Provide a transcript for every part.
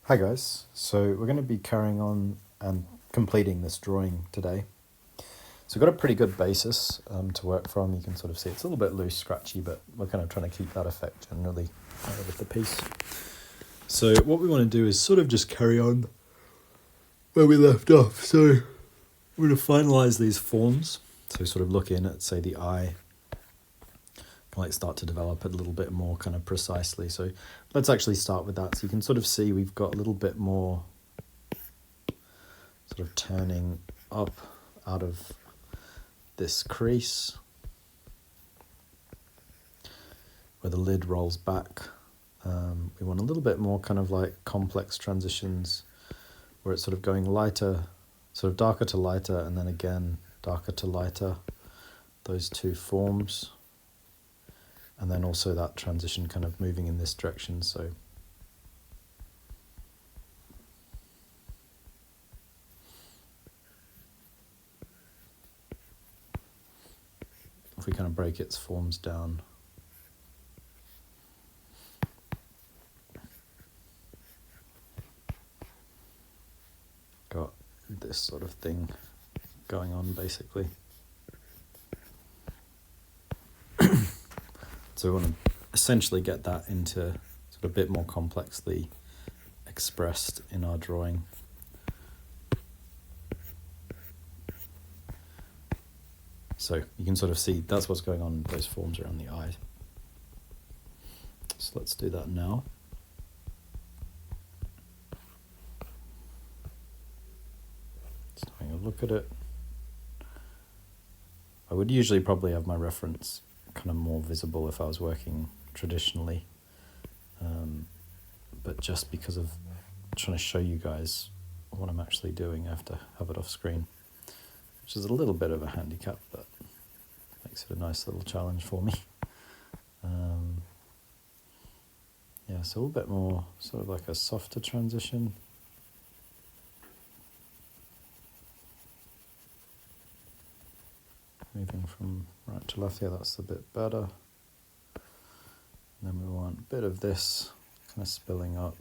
Hi guys, so we're going to be carrying on and completing this drawing today. So we've got a pretty good basis to work from. You can sort of see it's a little bit loose, scratchy, but we're kind of trying to keep that effect generally with the piece. So what we want to do is sort of just carry on where we left off. So we're going to finalize these forms. So sort of look in at, say, the eye, like start to develop it a little bit more kind of precisely. So let's actually start with that. So you can sort of see we've got a little bit more sort of turning up out of this crease where the lid rolls back. We want a little bit more kind of like complex transitions where it's sort of going lighter, sort of darker to lighter, and then again darker to lighter, those two forms. And then also that transition kind of moving in this direction. So if we kind of break its forms down, got this sort of thing going on basically. So we want to essentially get that into sort of a bit more complexly expressed in our drawing. So you can sort of see that's what's going on in those forms around the eye. So let's do that now. Just having a look at it. I would usually probably have my reference kind of more visible if I was working traditionally. But just because of trying to show you guys what I'm actually doing, I have to have it off screen, which is a little bit of a handicap, but makes it a nice little challenge for me. Yeah, so a little bit more sort of like a softer transition. Moving from right to left here, that's a bit better. And then we want a bit of this kind of spilling up.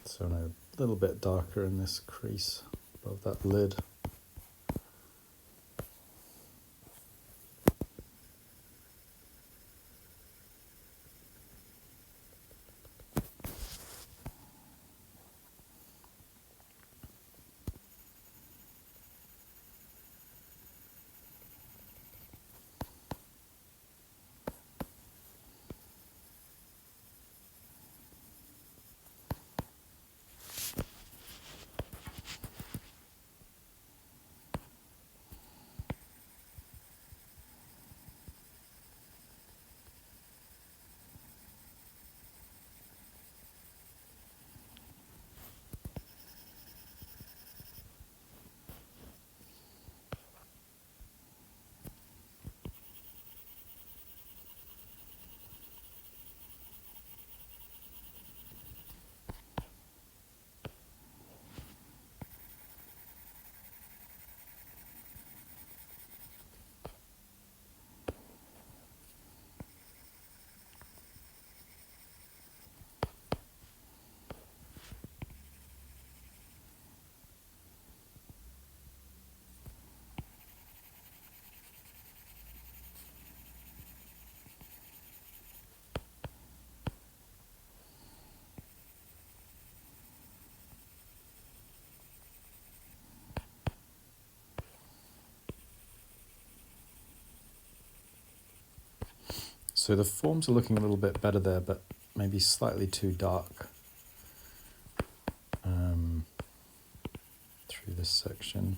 So now a little bit darker in this crease above that lid. So the forms are looking a little bit better there, but maybe slightly too dark through this section.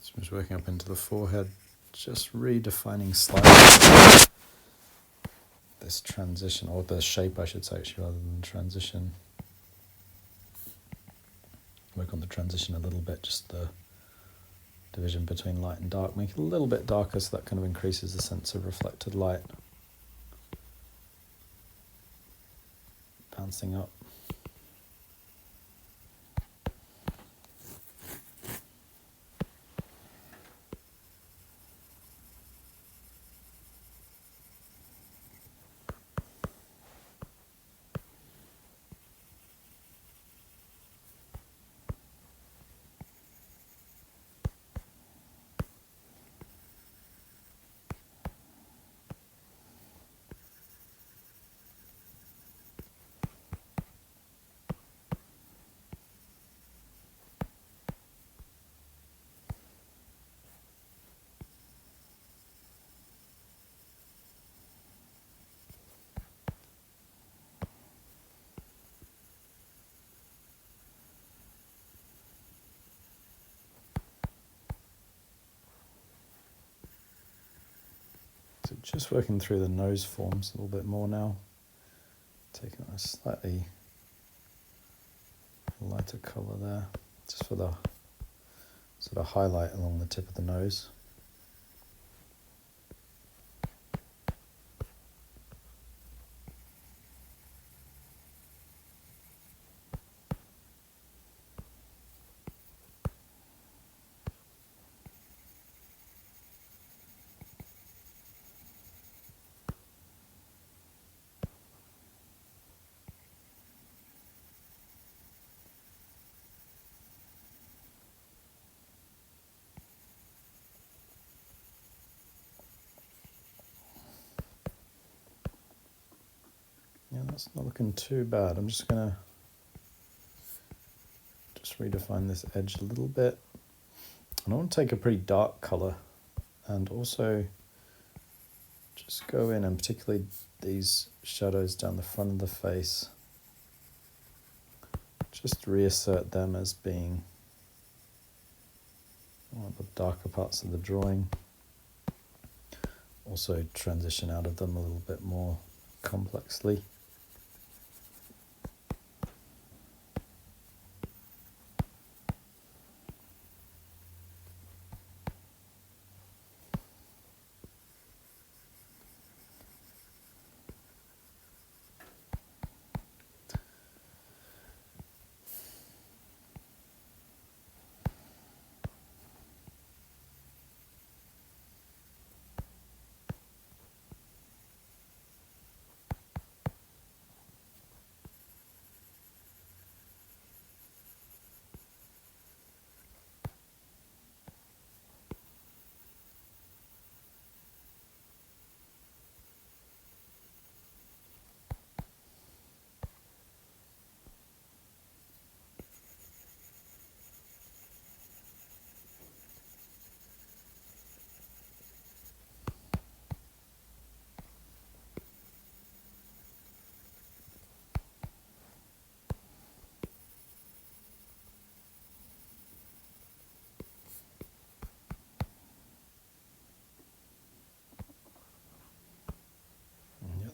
So I'm just working up into the forehead, just redefining slightly this transition, or the shape I should say actually, rather than transition. Work on the transition a little bit, just the division between light and dark, make it a little bit darker so that kind of increases the sense of reflected light bouncing up. So just working through the nose forms a little bit more now, taking a slightly lighter colour there, just for the sort of highlight along the tip of the nose. Yeah, that's not looking too bad. I'm just going to just redefine this edge a little bit. And I want to take a pretty dark colour and also just go in, and particularly these shadows down the front of the face, just reassert them as being one of the darker parts of the drawing. Also transition out of them a little bit more complexly.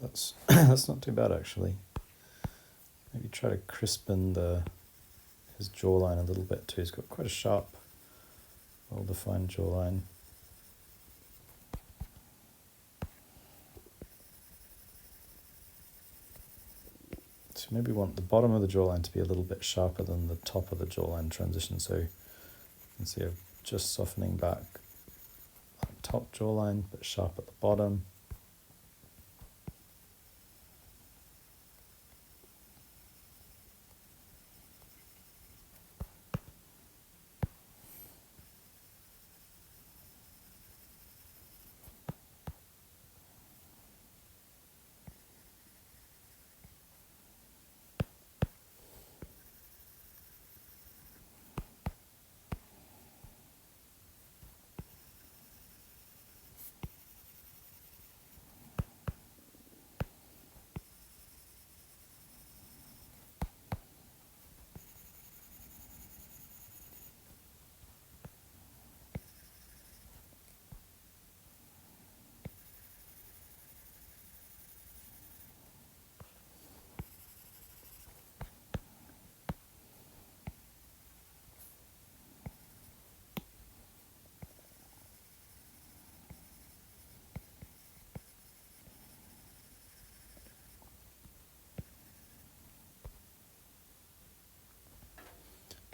that's that's not too bad actually. Maybe try to crispen his jawline a little bit too. He's got quite a sharp, well-defined jawline. So maybe want the bottom of the jawline to be a little bit sharper than the top of the jawline transition. So you can see I'm just softening back that top jawline, but sharp at the bottom.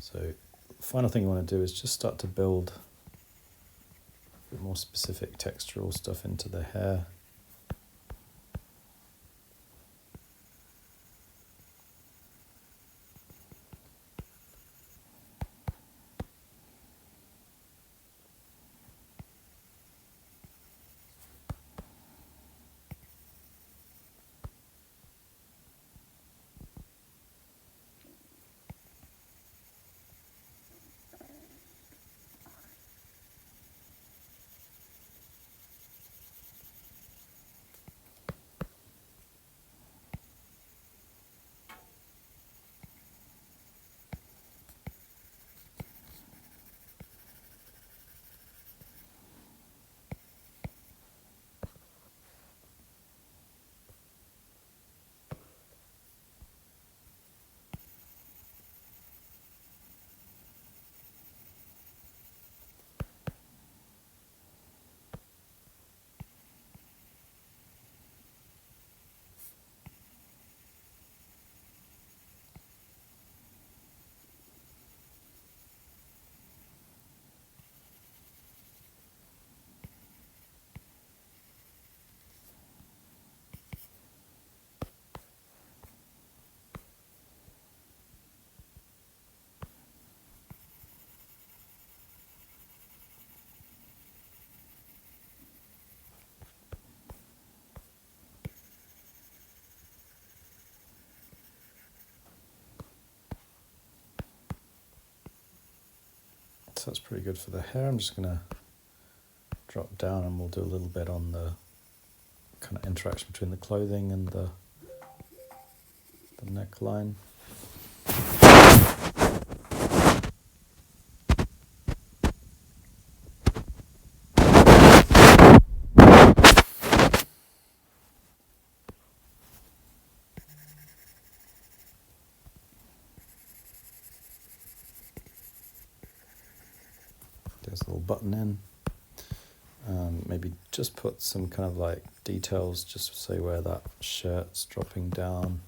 So final thing you want to do is just start to build a bit more specific textural stuff into the hair. So that's pretty good for the hair. I'm just going to drop down and we'll do a little bit on the kind of interaction between the clothing and the neckline. There's a little button in. Maybe just put some kind of like details, just say where that shirt's dropping down.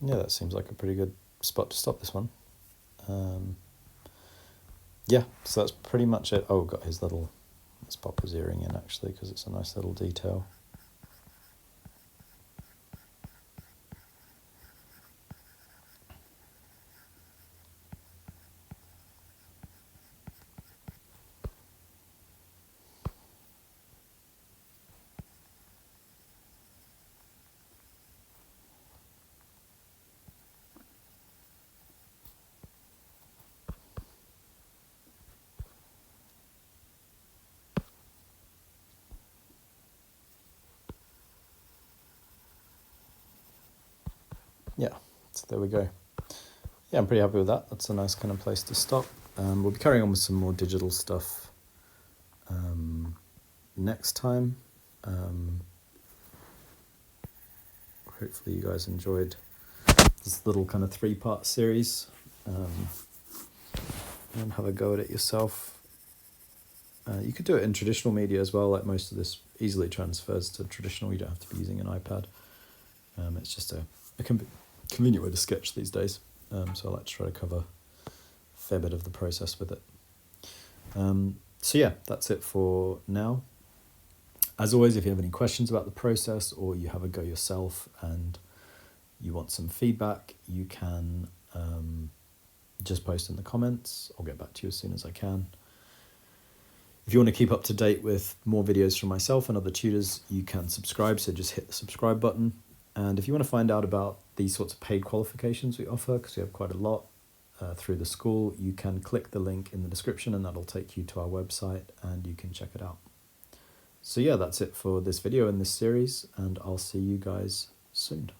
Yeah, that seems like a pretty good spot to stop this one. Yeah, so that's pretty much it. Oh, got his little, let's pop his earring in actually, because it's a nice little detail. Yeah, so there we go. Yeah, I'm pretty happy with that. That's a nice kind of place to stop. We'll be carrying on with some more digital stuff next time. Hopefully you guys enjoyed this little kind of 3-part series. And have a go at it yourself. You could do it in traditional media as well, like most of this easily transfers to traditional. You don't have to be using an iPad. It's just a convenient way to sketch these days. So I like to try to cover a fair bit of the process with it. So yeah, that's it for now. As always, if you have any questions about the process or you have a go yourself and you want some feedback, you can just post in the comments. I'll get back to you as soon as I can. If you want to keep up to date with more videos from myself and other tutors, you can subscribe, so just hit the subscribe button. And if you want to find out about these sorts of paid qualifications we offer, because we have quite a lot through the school, you can click the link in the description and that'll take you to our website and you can check it out. So yeah, that's it for this video in this series, and I'll see you guys soon.